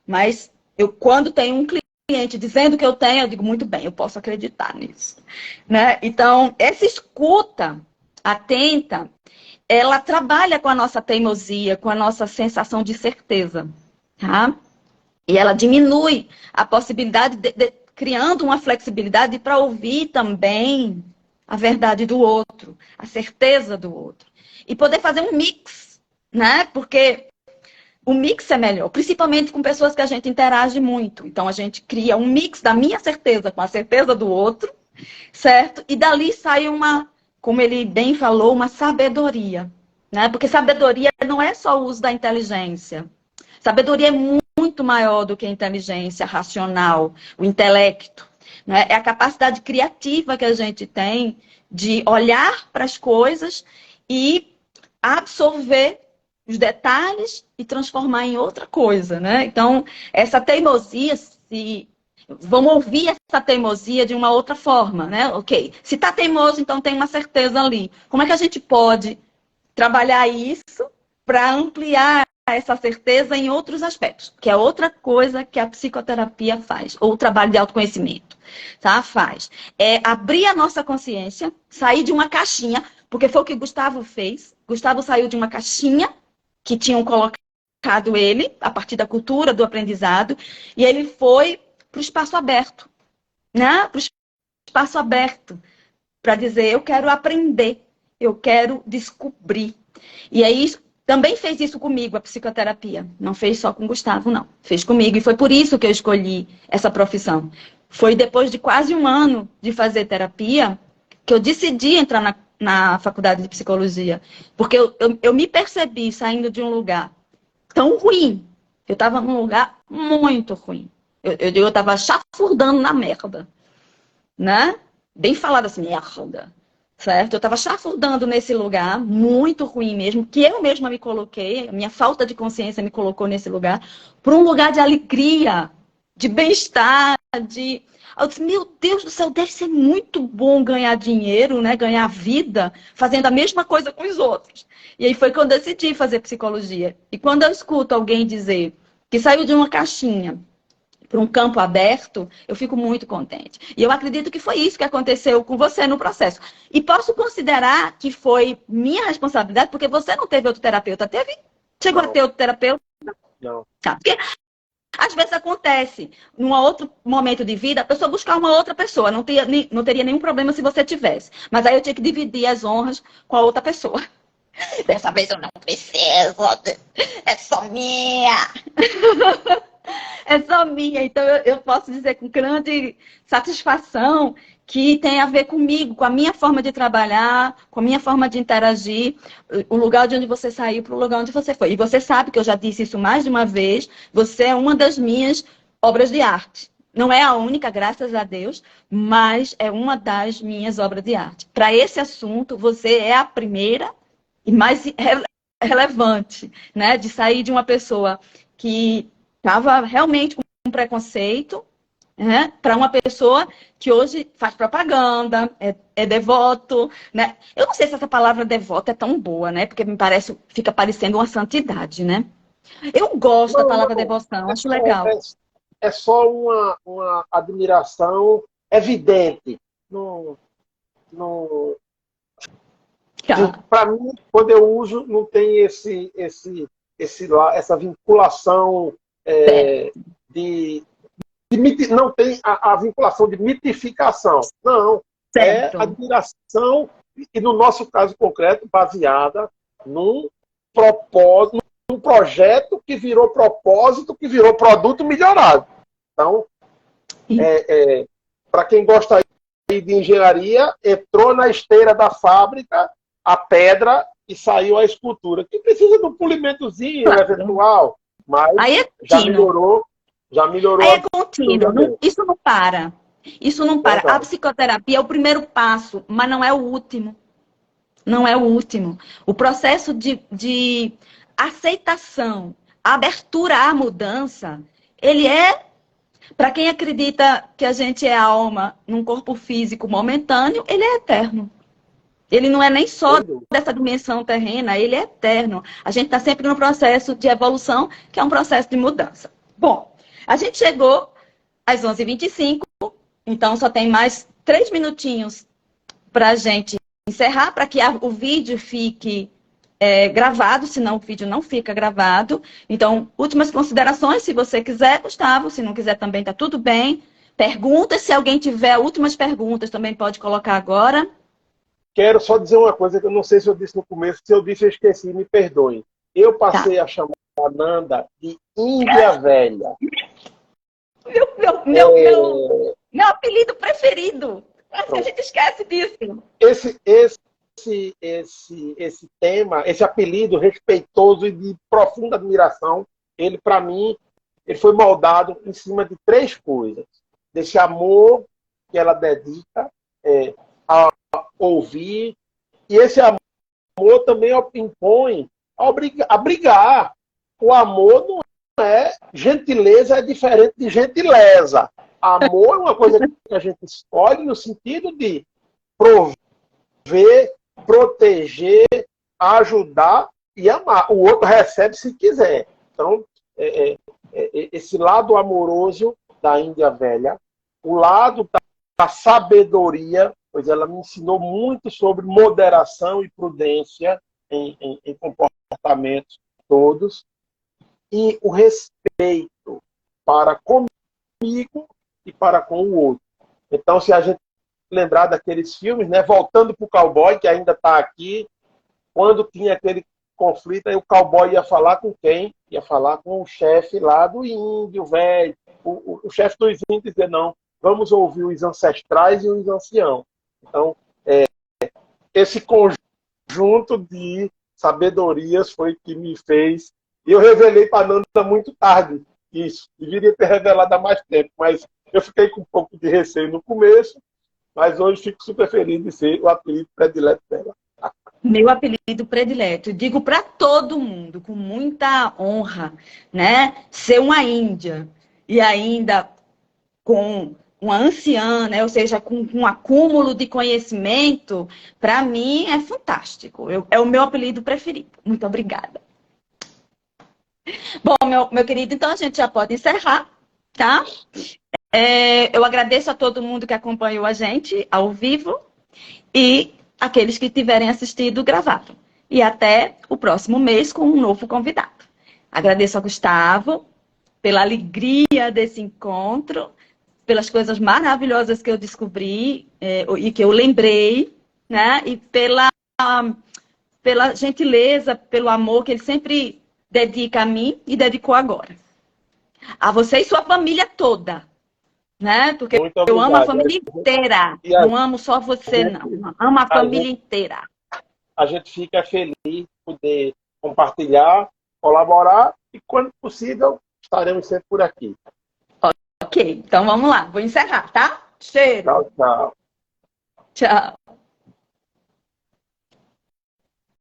mas quando tenho um cliente dizendo que eu tenho, eu digo, muito bem, eu posso acreditar nisso, né? Então, essa escuta atenta, ela trabalha com a nossa teimosia, com a nossa sensação de certeza, tá? E ela diminui a possibilidade criando uma flexibilidade para ouvir também a verdade do outro, a certeza do outro. E poder fazer um mix, né? Porque o mix é melhor, principalmente com pessoas que a gente interage muito. Então, a gente cria um mix da minha certeza com a certeza do outro, certo? E dali sai uma, como ele bem falou, uma sabedoria, né? Porque sabedoria não é só o uso da inteligência. Sabedoria é muito maior do que a inteligência racional, o intelecto, né? É a capacidade criativa que a gente tem de olhar para as coisas e absorver os detalhes e transformar em outra coisa, né? Então, essa teimosia, vamos ouvir essa teimosia de uma outra forma, né? Ok, se está teimoso, então tem uma certeza ali. Como é que a gente pode trabalhar isso para ampliar essa certeza em outros aspectos? Que é outra coisa que a psicoterapia faz, ou o trabalho de autoconhecimento, tá? Faz. É abrir a nossa consciência, sair de uma caixinha, porque foi o que Gustavo fez. Gustavo saiu de uma caixinha que tinham colocado ele, a partir da cultura, do aprendizado, e ele foi para o espaço aberto, né? Para o espaço aberto, para dizer, eu quero aprender, eu quero descobrir. E aí, também fez isso comigo, a psicoterapia. Não fez só com o Gustavo, não. Fez comigo, e foi por isso que eu escolhi essa profissão. Foi depois de quase um ano de fazer terapia que eu decidi entrar na faculdade de psicologia. Porque eu me percebi saindo de um lugar tão ruim. Eu estava num lugar muito ruim. Eu estava chafurdando na merda, né? Bem falado assim, merda. Certo? Eu estava chafurdando nesse lugar, muito ruim mesmo, que eu mesma me coloquei, a minha falta de consciência me colocou nesse lugar, para um lugar de alegria, de bem-estar, de... Eu disse, meu Deus do céu, deve ser muito bom ganhar dinheiro, né? Ganhar vida, fazendo a mesma coisa com os outros. E aí foi quando eu decidi fazer psicologia. E quando eu escuto alguém dizer que saiu de uma caixinha para um campo aberto, eu fico muito contente. E eu acredito que foi isso que aconteceu com você no processo. E posso considerar que foi minha responsabilidade, porque você não teve outro terapeuta. Teve? Chegou a ter outro terapeuta? Não. Tá. Porque às vezes acontece, num outro momento de vida, a pessoa buscar uma outra pessoa. Não teria nenhum problema se você tivesse. Mas aí eu tinha que dividir as honras com a outra pessoa. Dessa vez eu não preciso. É só minha. É só minha. Então, eu posso dizer com grande satisfação que tem a ver comigo, com a minha forma de trabalhar, com a minha forma de interagir, o lugar de onde você saiu para o lugar onde você foi. E você sabe que eu já disse isso mais de uma vez, você é uma das minhas obras de arte. Não é a única, graças a Deus, mas é uma das minhas obras de arte. Para esse assunto, você é a primeira e mais relevante, né? De sair de uma pessoa que estava realmente com um preconceito, né, para uma pessoa que hoje faz propaganda, é devoto, né? Eu não sei se essa palavra devoto é tão boa, né? Porque me parece, fica parecendo uma santidade, né? Eu gosto da palavra devoção, acho legal. É só uma admiração evidente. Para mim, quando eu uso, não tem essa vinculação não tem a vinculação de mitificação. Não. Certo. É admiração, e no nosso caso concreto, baseada num propósito, num projeto que virou propósito, que virou produto melhorado. Então, para quem gosta de engenharia, entrou na esteira da fábrica a pedra e saiu a escultura, que precisa de um polimentozinho eventual, mas aí é já melhorou. Aí é contínuo, isso não para. Isso não para. Verdade. A psicoterapia é o primeiro passo, mas não é o último. Não é o último. O processo de aceitação, a abertura à mudança, ele é, para quem acredita que a gente é alma num corpo físico momentâneo, ele é eterno. Ele não é nem só dessa dimensão terrena, ele é eterno. A gente está sempre no processo de evolução, que é um processo de mudança. Bom, a gente chegou às 11h25, então só tem mais 3 minutinhos para a gente encerrar, para que o vídeo fique gravado, senão o vídeo não fica gravado. Então, últimas considerações, se você quiser, Gustavo, se não quiser também está tudo bem. Perguntas, se alguém tiver últimas perguntas, também pode colocar agora. Quero só dizer uma coisa que eu não sei se eu disse no começo, se eu disse eu esqueci, me perdoem. Eu passei a chamar a Nanda de Índia Velha. Meu apelido preferido. Acho que a gente esquece disso. Esse tema, esse apelido respeitoso e de profunda admiração, ele, para mim, ele foi moldado em cima de 3 coisas. Desse amor que ela dedica a ouvir, e esse amor também impõe a brigar. O amor não é gentileza, é diferente de gentileza. Amor é uma coisa que a gente escolhe no sentido de prover, proteger, ajudar e amar. O outro recebe se quiser. Então, esse lado amoroso da Índia Velha, o lado da sabedoria, pois ela me ensinou muito sobre moderação e prudência em comportamentos todos, e o respeito para comigo e para com o outro. Então, se a gente lembrar daqueles filmes, né, voltando para o cowboy, que ainda está aqui, quando tinha aquele conflito, aí o cowboy ia falar com quem? Ia falar com o chefe lá do índio, velho. O chefe dos índios dizia, não, vamos ouvir os ancestrais e os anciãos. Então, esse conjunto de sabedorias foi que me fez... E eu revelei para a Nanda muito tarde isso. Deveria ter revelado há mais tempo, mas eu fiquei com um pouco de receio no começo, mas hoje fico super feliz de ser o apelido predileto dela. Meu apelido predileto. Digo para todo mundo, com muita honra, né? Ser uma índia e ainda com uma anciã, né? Ou seja, com um acúmulo de conhecimento, para mim é fantástico. É o meu apelido preferido. Muito obrigada. Bom, meu querido, então a gente já pode encerrar, tá? Eu agradeço a todo mundo que acompanhou a gente ao vivo e aqueles que tiverem assistido gravado. E até o próximo mês com um novo convidado. Agradeço a Gustavo pela alegria desse encontro, pelas coisas maravilhosas que eu descobri e que eu lembrei, né? E pela gentileza, pelo amor que ele sempre dedica a mim e dedicou agora. A você e sua família toda, né? Porque eu amo a família inteira. Não amo só você, não. Amo a família inteira. A gente fica feliz de poder compartilhar, colaborar e, quando possível, estaremos sempre por aqui. Ok, então vamos lá. Vou encerrar, tá? Cheiro. Tchau, tchau. Tchau.